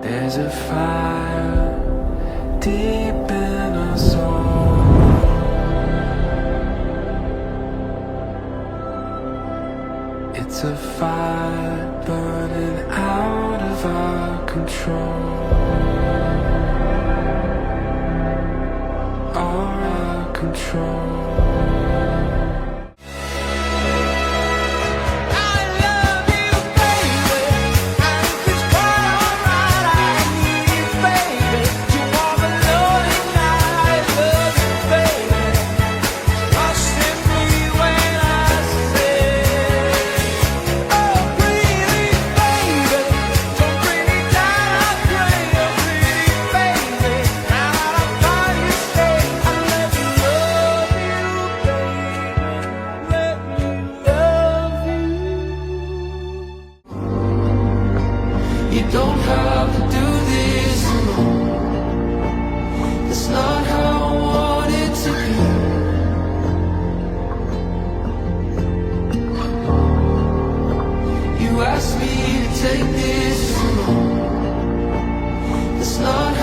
There's a fire deep in us all. It's a fire burning out of our control, our control. You don't have to do this alone. It's not how I want it to be. You asked me to take this alone. It's not